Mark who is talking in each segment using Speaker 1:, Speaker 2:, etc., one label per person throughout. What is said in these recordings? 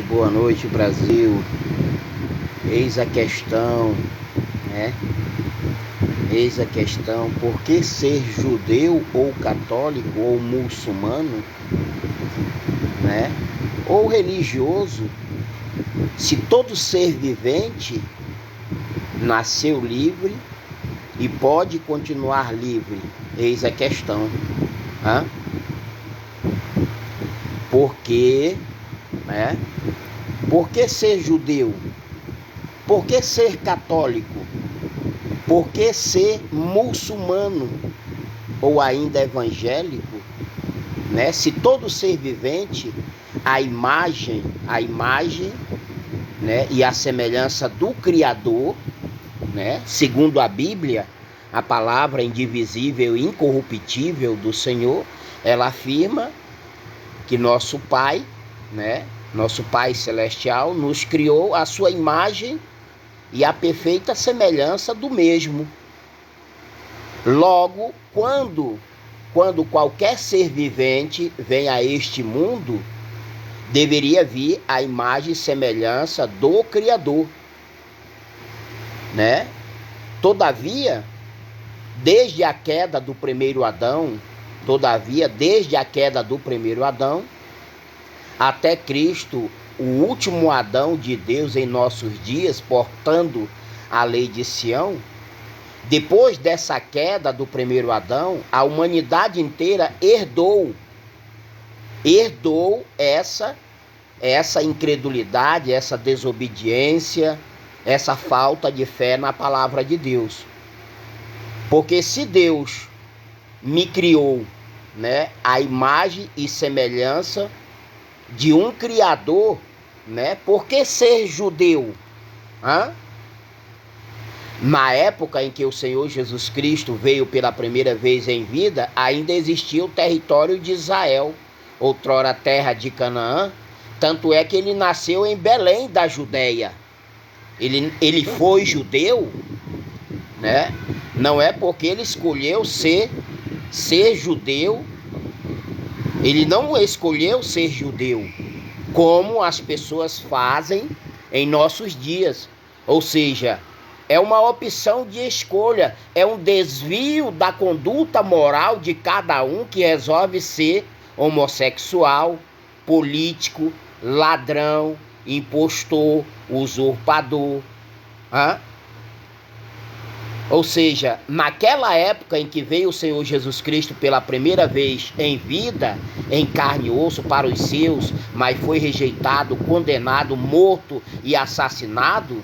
Speaker 1: boa noite Brasil. Eis a questão, né? Eis a questão, por que ser judeu ou católico ou muçulmano, né? Ou religioso, se todo ser vivente nasceu livre e pode continuar livre? Eis a questão. Por que, né? Por que ser judeu? Por que ser católico? Por que ser muçulmano ou ainda evangélico, né? Se todo ser vivente, a imagem, né, e a semelhança do Criador, né? Segundo a Bíblia, a palavra indivisível e incorruptível do Senhor, ela afirma que nosso Pai, né, nosso Pai Celestial, nos criou a sua imagem e a perfeita semelhança do mesmo. Logo, quando qualquer ser vivente vem a este mundo, deveria vir a imagem e semelhança do Criador, né? Todavia, desde a queda do primeiro Adão, até Cristo, o último Adão de Deus em nossos dias, portando a lei de Sião, depois dessa queda do primeiro Adão, a humanidade inteira herdou essa incredulidade, essa desobediência, essa falta de fé na palavra de Deus. Porque se Deus me criou, né, a imagem e semelhança de um Criador, né, por que ser judeu? Na época em que o Senhor Jesus Cristo veio pela primeira vez em vida, ainda existia o território de Israel, outrora terra de Canaã, tanto é que ele nasceu em Belém da Judéia. Ele foi judeu, né? Não é porque ele escolheu ser judeu, ele não escolheu ser judeu, como as pessoas fazem em nossos dias. Ou seja, é uma opção de escolha, é um desvio da conduta moral de cada um que resolve ser homossexual, político, ladrão, impostor, usurpador. Ou seja, naquela época em que veio o Senhor Jesus Cristo pela primeira vez em vida, em carne e osso para os seus, mas foi rejeitado, condenado, morto e assassinado,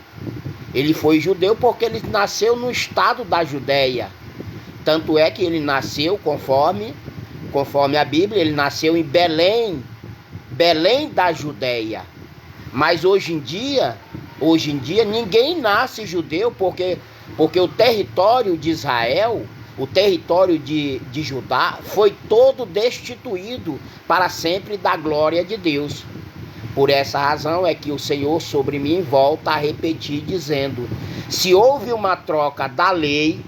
Speaker 1: ele foi judeu porque ele nasceu no estado da Judéia. Tanto é que ele nasceu, conforme a Bíblia, ele nasceu em Belém da Judéia. Mas hoje em dia ninguém nasce judeu porque o território de Israel, o território de Judá, foi todo destituído para sempre da glória de Deus. Por essa razão é que o Senhor sobre mim volta a repetir dizendo: se houve uma troca da lei,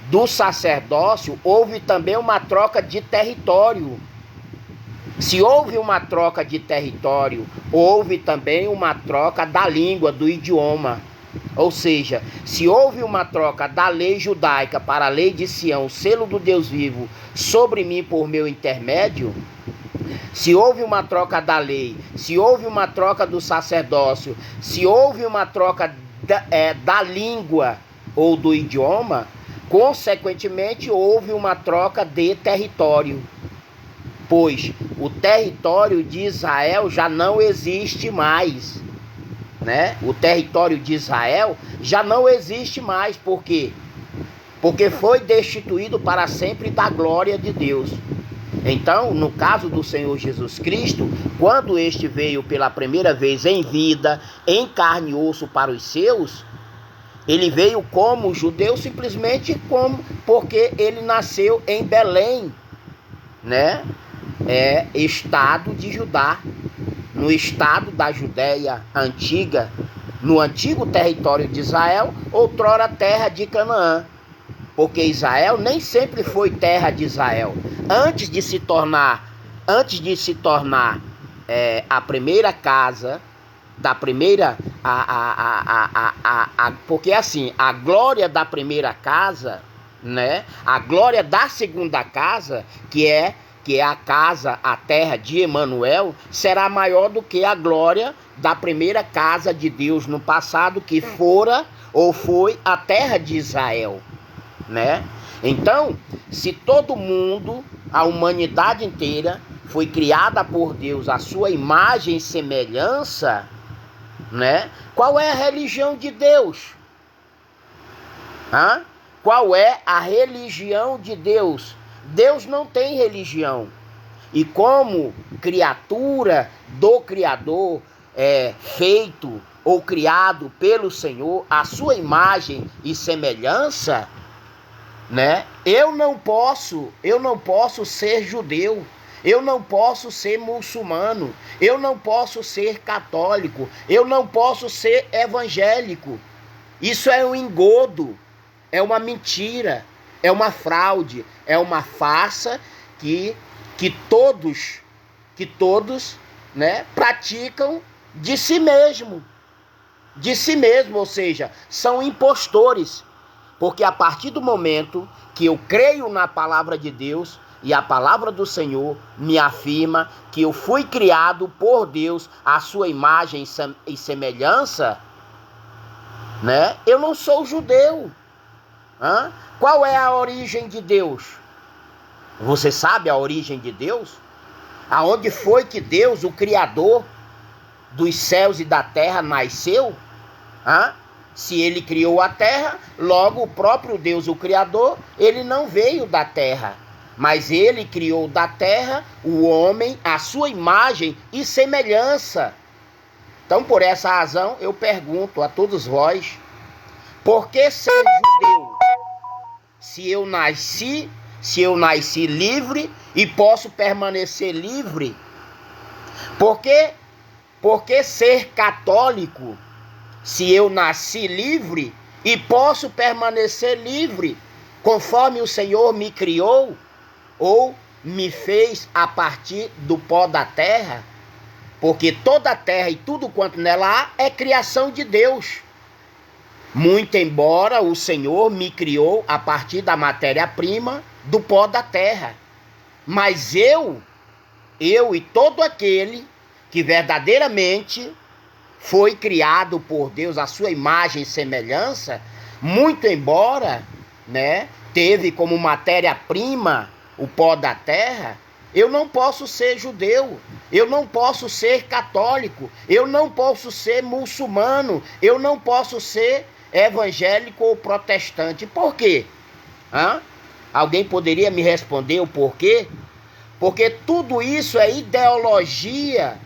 Speaker 1: do sacerdócio, houve também uma troca de território. Se houve uma troca de território, houve também uma troca da língua, do idioma. Ou seja, se houve uma troca da lei judaica para a lei de Sião, o selo do Deus vivo, sobre mim por meu intermédio, se houve uma troca da lei, se houve uma troca do sacerdócio, se houve uma troca da língua ou do idioma, consequentemente houve uma troca de território. Pois o território de Israel já não existe mais, né? O território de Israel já não existe mais. Por quê? Porque foi destituído para sempre da glória de Deus. Então, no caso do Senhor Jesus Cristo, quando este veio pela primeira vez em vida, em carne e osso para os seus, ele veio como judeu simplesmente porque ele nasceu em Belém, né? Estado de Judá, no estado da Judéia antiga, no antigo território de Israel, outrora terra de Canaã. Porque Israel nem sempre foi terra de Israel. Antes de se tornar a primeira casa da primeira, porque assim, a glória da primeira casa, né? A glória da segunda casa, que é a casa, a terra de Emanuel, será maior do que a glória da primeira casa de Deus no passado, que fora ou foi a terra de Israel, né? Então, se todo mundo, a humanidade inteira, foi criada por Deus à sua imagem e semelhança, né? Qual é a religião de Deus? Qual é a religião de Deus? Deus não tem religião. E como criatura do Criador, feito ou criado pelo Senhor, a sua imagem e semelhança, né? Eu não posso ser judeu. Eu não posso ser muçulmano, eu não posso ser católico, eu não posso ser evangélico. Isso é um engodo, é uma mentira, é uma fraude, é uma farsa que todos, né, praticam de si mesmo, ou seja, são impostores. Porque a partir do momento que eu creio na palavra de Deus, e a palavra do Senhor me afirma que eu fui criado por Deus à sua imagem e semelhança, né? Eu não sou judeu. Qual é a origem de Deus? Você sabe a origem de Deus? Aonde foi que Deus, o Criador dos céus e da terra, nasceu? Se ele criou a terra, logo o próprio Deus, o Criador, ele não veio da terra. Mas ele criou da terra o homem à sua imagem e semelhança. Então, por essa razão, eu pergunto a todos vós, por que ser judeu? Se eu nasci livre e posso permanecer livre? Por que ser católico? Se eu nasci livre e posso permanecer livre, conforme o Senhor me criou, ou me fez a partir do pó da terra, porque toda a terra e tudo quanto nela há é criação de Deus. Muito embora o Senhor me criou a partir da matéria-prima do pó da terra. Mas eu e todo aquele que verdadeiramente foi criado por Deus à sua imagem e semelhança, muito embora, né, teve como matéria-prima o pó da terra, eu não posso ser judeu, eu não posso ser católico, eu não posso ser muçulmano, eu não posso ser evangélico ou protestante. Por quê? Alguém poderia me responder o porquê? Porque tudo isso é ideologia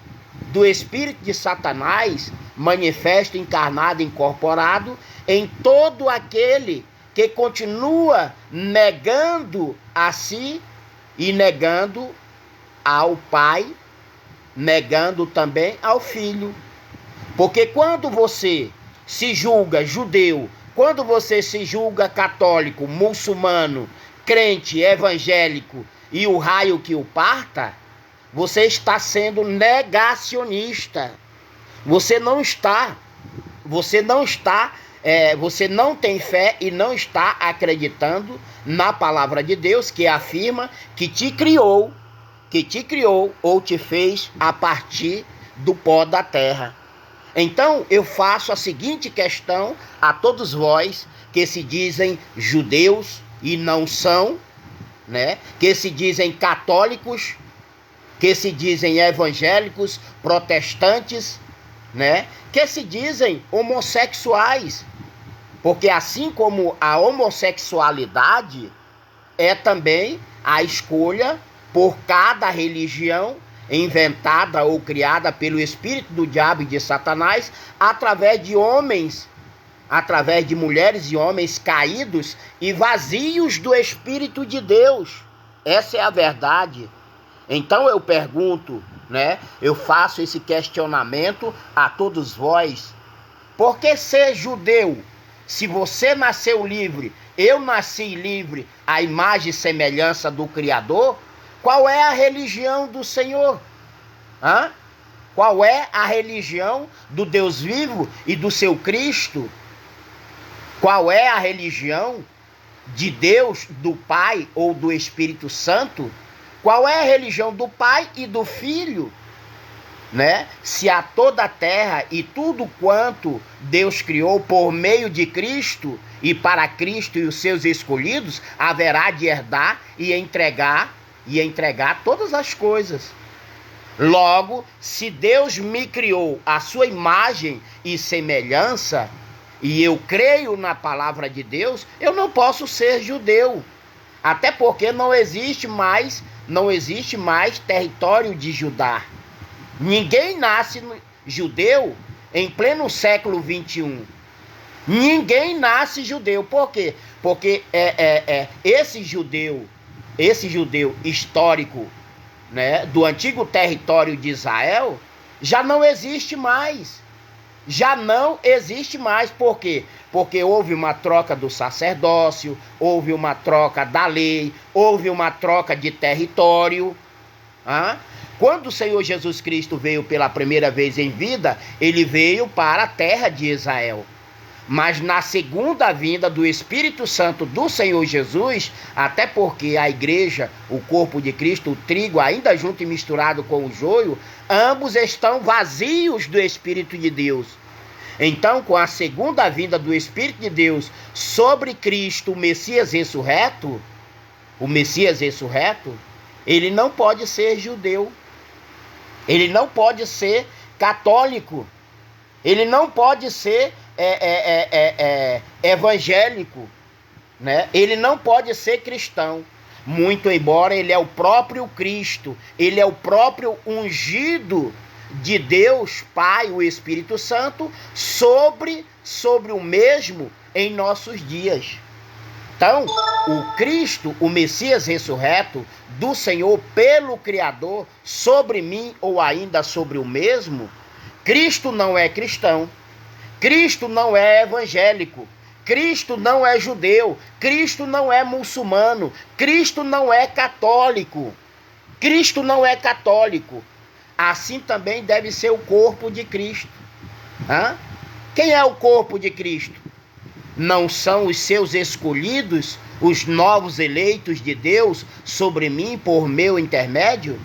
Speaker 1: do espírito de Satanás, manifesto, encarnado, incorporado em todo aquele que continua negando a si e negando ao Pai, negando também ao Filho. Porque quando você se julga judeu, quando você se julga católico, muçulmano, crente, evangélico e o raio que o parta, você está sendo negacionista. Você não tem fé e não está acreditando na palavra de Deus, que afirma que te criou ou te fez a partir do pó da terra. Então eu faço a seguinte questão a todos vós que se dizem judeus e não são, né? Que se dizem católicos, que se dizem evangélicos, protestantes, né? Que se dizem homossexuais. Porque assim como a homossexualidade é também a escolha por cada religião inventada ou criada pelo espírito do diabo e de Satanás, através de homens, através de mulheres e homens caídos e vazios do Espírito de Deus. Essa é a verdade. Então eu pergunto, né? Eu faço esse questionamento a todos vós. Por que ser judeu? Se você nasceu livre, eu nasci livre, à imagem e semelhança do Criador, qual é a religião do Senhor? Qual é a religião do Deus vivo e do seu Cristo? Qual é a religião de Deus, do Pai ou do Espírito Santo? Qual é a religião do Pai e do Filho? Né? Se a toda a terra e tudo quanto Deus criou por meio de Cristo e para Cristo e os seus escolhidos, haverá de herdar e entregar todas as coisas. Logo, se Deus me criou à sua imagem e semelhança, e eu creio na palavra de Deus, eu não posso ser judeu. Até porque não existe mais território de Judá. Ninguém nasce judeu em pleno século 21. Ninguém nasce judeu. Por quê? Porque esse judeu histórico, né, do antigo território de Israel, já não existe mais. Já não existe mais. Por quê? Porque houve uma troca do sacerdócio, houve uma troca da lei, houve uma troca de território. Quando o Senhor Jesus Cristo veio pela primeira vez em vida, ele veio para a terra de Israel. Mas na segunda vinda do Espírito Santo do Senhor Jesus, até porque a igreja, o corpo de Cristo, o trigo ainda junto e misturado com o joio, ambos estão vazios do Espírito de Deus. Então, com a segunda vinda do Espírito de Deus sobre Cristo, o Messias ressurreto, ele não pode ser judeu, ele não pode ser católico, ele não pode ser evangélico, né? Ele não pode ser cristão, muito embora ele é o próprio Cristo, ele é o próprio ungido de Deus Pai, o Espírito Santo, sobre o mesmo em nossos dias. Então, o Cristo, o Messias ressurreto do Senhor pelo Criador, sobre mim ou ainda sobre o mesmo, Cristo não é cristão, Cristo não é evangélico, Cristo não é judeu, Cristo não é muçulmano, Cristo não é católico. Cristo não é católico. Assim também deve ser o corpo de Cristo. Quem é o corpo de Cristo? Não são os seus escolhidos, os novos eleitos de Deus sobre mim por meu intermédio?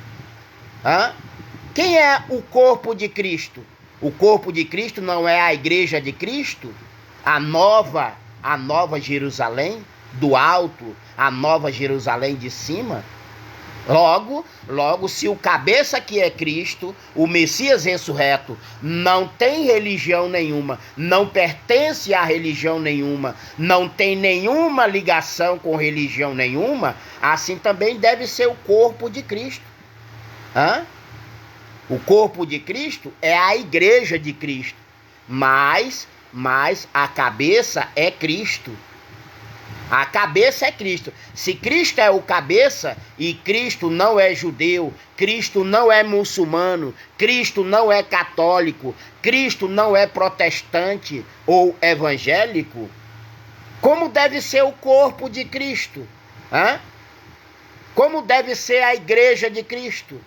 Speaker 1: Quem é o corpo de Cristo? O corpo de Cristo não é a igreja de Cristo? A nova Jerusalém do alto, a nova Jerusalém de cima? Logo, se o cabeça que é Cristo, o Messias ressurreto, não tem religião nenhuma, não pertence a religião nenhuma, não tem nenhuma ligação com religião nenhuma, assim também deve ser o corpo de Cristo. O corpo de Cristo é a igreja de Cristo, mas a cabeça é Cristo. A cabeça é Cristo. Se Cristo é o cabeça e Cristo não é judeu, Cristo não é muçulmano, Cristo não é católico, Cristo não é protestante ou evangélico, como deve ser o corpo de Cristo? Como deve ser a igreja de Cristo?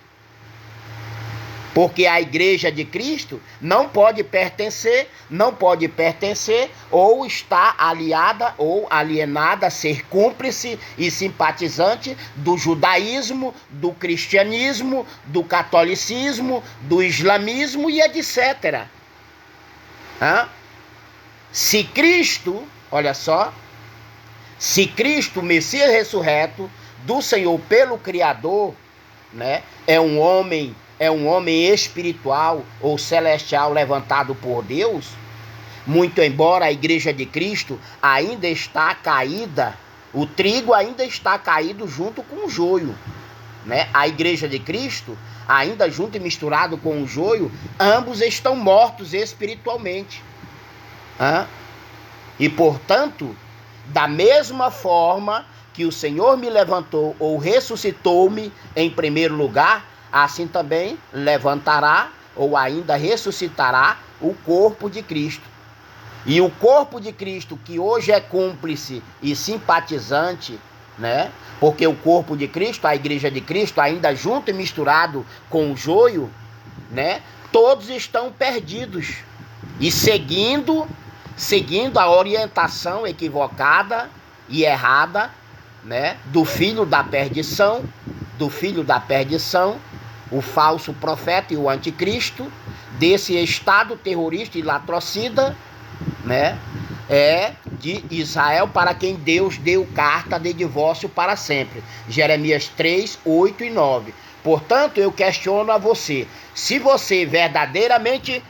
Speaker 1: Porque a igreja de Cristo não pode pertencer ou estar aliada ou alienada, ser cúmplice e simpatizante do judaísmo, do cristianismo, do catolicismo, do islamismo e etc. Se Cristo, olha só, se Cristo, Messias ressurreto do Senhor pelo Criador, né, é um homem espiritual ou celestial levantado por Deus, muito embora a igreja de Cristo ainda está caída, o trigo ainda está caído junto com o joio, né? A igreja de Cristo, ainda junto e misturado com o joio, ambos estão mortos espiritualmente. E portanto, da mesma forma que o Senhor me levantou ou ressuscitou-me em primeiro lugar, assim também levantará ou ainda ressuscitará o corpo de Cristo. E o corpo de Cristo, que hoje é cúmplice e simpatizante, né? Porque o corpo de Cristo, a igreja de Cristo, ainda junto e misturado com o joio, né? todos estão perdidos e seguindo a orientação equivocada e errada, né, do filho da perdição, o falso profeta e o anticristo, desse estado terrorista e latrocida, né, de Israel, para quem Deus deu carta de divórcio para sempre. Jeremias 3, 8 e 9. Portanto, eu questiono a você, se você verdadeiramente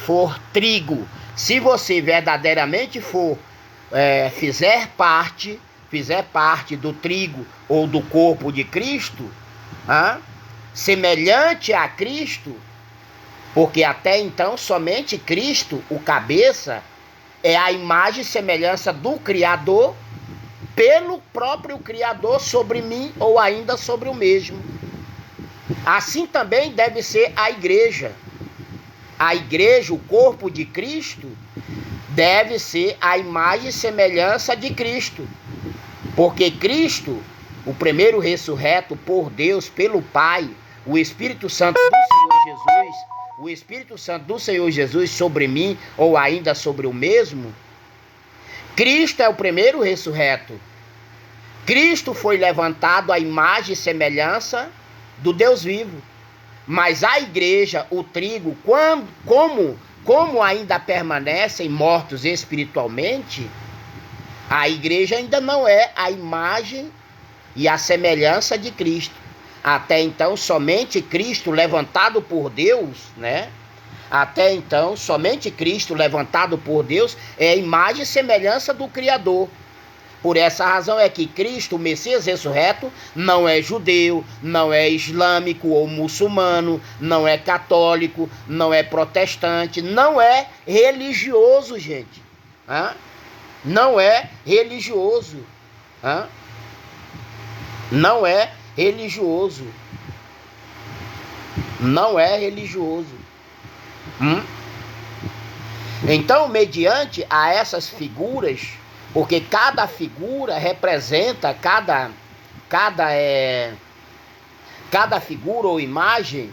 Speaker 1: for trigo, se você verdadeiramente fizer parte do trigo ou do corpo de Cristo, semelhante a Cristo, porque até então somente Cristo, o cabeça, é a imagem e semelhança do Criador, pelo próprio Criador sobre mim ou ainda sobre o mesmo. Assim também deve ser a igreja. A igreja, o corpo de Cristo, deve ser a imagem e semelhança de Cristo. Porque Cristo, o primeiro ressurreto por Deus, pelo Pai, o Espírito Santo do Senhor Jesus sobre mim ou ainda sobre o mesmo, Cristo é o primeiro ressurreto. Cristo foi levantado à imagem e semelhança do Deus vivo. Mas a igreja, o trigo, como ainda permanecem mortos espiritualmente, a igreja ainda não é a imagem e a semelhança de Cristo. Até então, somente Cristo levantado por Deus, né? Até então, somente Cristo levantado por Deus é a imagem e semelhança do Criador. Por essa razão é que Cristo, o Messias ressurreto, não é judeu, não é islâmico ou muçulmano, não é católico, não é protestante, não é religioso, gente. Não é religioso. Não é religioso. Não é religioso. Então, mediante a essas figuras, porque cada figura representa, cada figura ou imagem,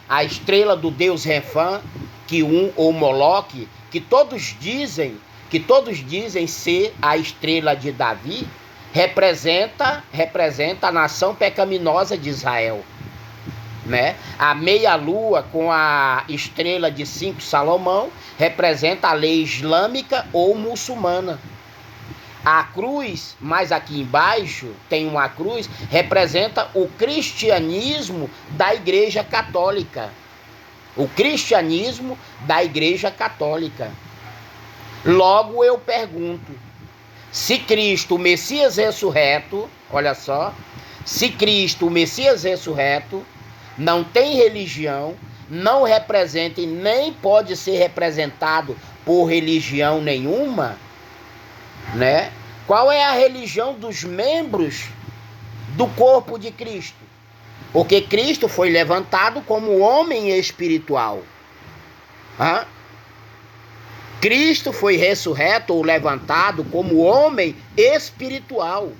Speaker 1: a estrela do deus Refã, Quium ou Moloque, que todos dizem ser a estrela de Davi, representa a nação pecaminosa de Israel, né? A meia-lua com a estrela de 5 Salomão representa a lei islâmica ou muçulmana. A cruz, mais aqui embaixo, tem uma cruz, representa o cristianismo da Igreja Católica. O cristianismo da Igreja Católica. Logo eu pergunto, se Cristo, o Messias ressurreto, olha só, se Cristo, o Messias ressurreto, não tem religião, não representa e nem pode ser representado por religião nenhuma, né? Qual é a religião dos membros do corpo de Cristo? Porque Cristo foi levantado como homem espiritual. Cristo foi ressurreto ou levantado como homem espiritual.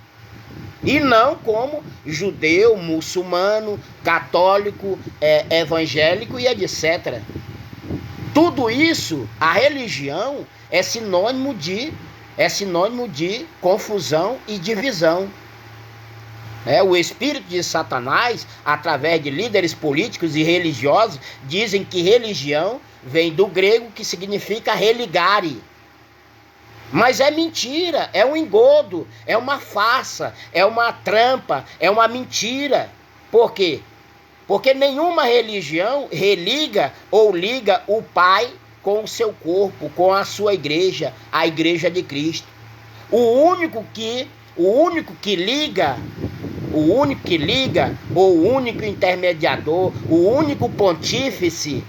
Speaker 1: E não como judeu, muçulmano, católico, evangélico e etc. Tudo isso, a religião é sinônimo de confusão e divisão. O espírito de Satanás, através de líderes políticos e religiosos, dizem que religião vem do grego, que significa religare. Mas é mentira, é um engodo, é uma farsa, é uma trampa, é uma mentira. Por quê? Porque nenhuma religião religa ou liga o Pai com o seu corpo, com a sua igreja, a igreja de Cristo. O único que liga, ou o único intermediador, o único pontífice,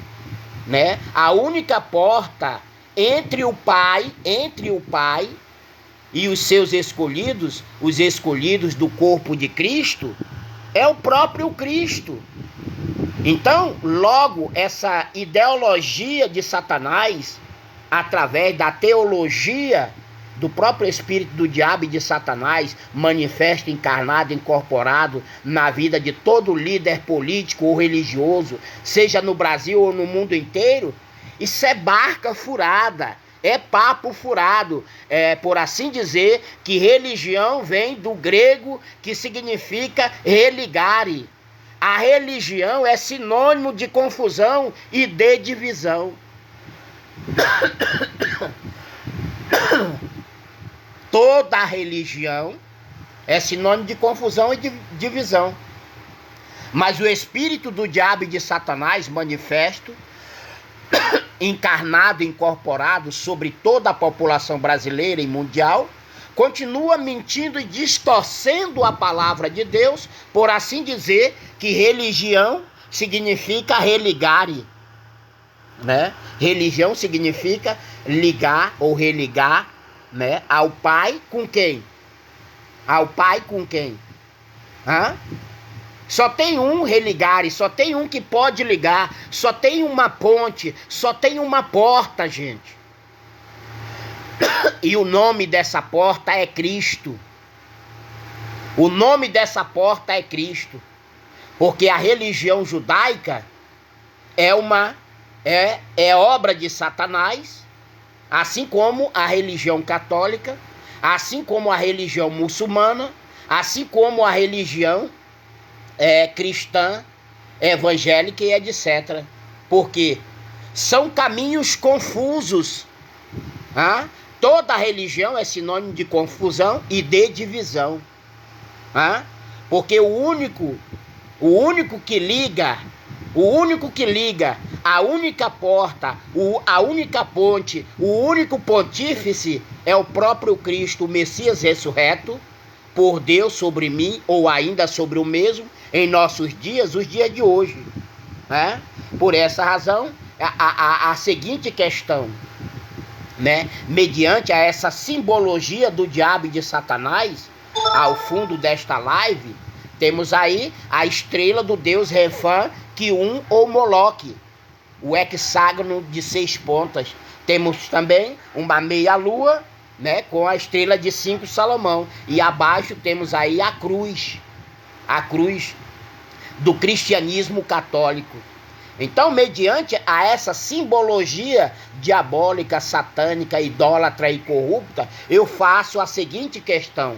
Speaker 1: né? A única porta entre o Pai e os seus escolhidos, os escolhidos do corpo de Cristo, é o próprio Cristo. Então, logo, essa ideologia de Satanás, através da teologia do próprio espírito do diabo e de Satanás, manifesto, encarnado, incorporado na vida de todo líder político ou religioso, seja no Brasil ou no mundo inteiro, isso é barca furada, é papo furado, por assim dizer, que religião vem do grego, que significa religare. A religião é sinônimo de confusão e de divisão. Toda religião é sinônimo de confusão e de divisão. Mas o espírito do diabo e de Satanás, manifesto, encarnado, incorporado sobre toda a população brasileira e mundial, continua mentindo e distorcendo a palavra de Deus, por assim dizer, que religião significa religare, né? Religião significa ligar ou religar, né? Ao Pai com quem? Ao Pai com quem? Só tem um religare, só tem um que pode ligar, só tem uma ponte, só tem uma porta, gente. E o nome dessa porta é Cristo. O nome dessa porta é Cristo. Porque a religião judaica é obra de Satanás, assim como a religião católica, assim como a religião muçulmana, assim como a religião cristã, evangélica e etc. Porque são caminhos confusos. Toda religião é sinônimo de confusão e de divisão. Porque o único que liga, a única porta, a única ponte, o único pontífice é o próprio Cristo, o Messias ressurreto, por Deus sobre mim, ou ainda sobre o mesmo, em nossos dias, os dias de hoje. Por essa razão, a seguinte questão, né? Mediante a essa simbologia do diabo e de Satanás, ao fundo desta live, temos aí a estrela do deus Refã, Quium ou Moloque, o hexágono de 6 pontas. Temos também uma meia-lua, né, com a estrela de 5 Salomão. E abaixo temos aí a cruz do cristianismo católico. Então, mediante a essa simbologia diabólica, satânica, idólatra e corrupta, eu faço a seguinte questão: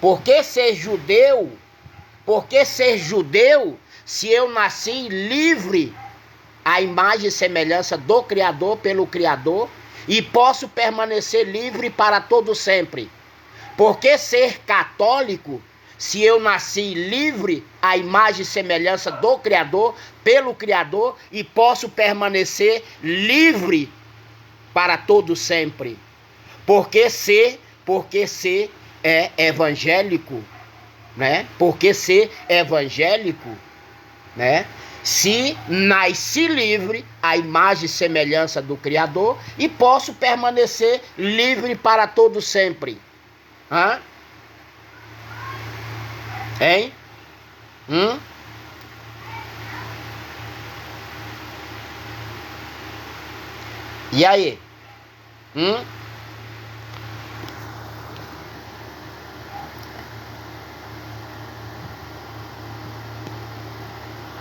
Speaker 1: por que ser judeu? Por que ser judeu se eu nasci livre à imagem e semelhança do Criador pelo Criador e posso permanecer livre para todo sempre? Por que ser católico se eu nasci livre à imagem e semelhança do Criador pelo Criador e posso permanecer livre para todo sempre? Por que ser evangélico, né? Por que ser evangélico, né? Se nasci livre à imagem e semelhança do Criador e posso permanecer livre para todo sempre. Hein? E aí?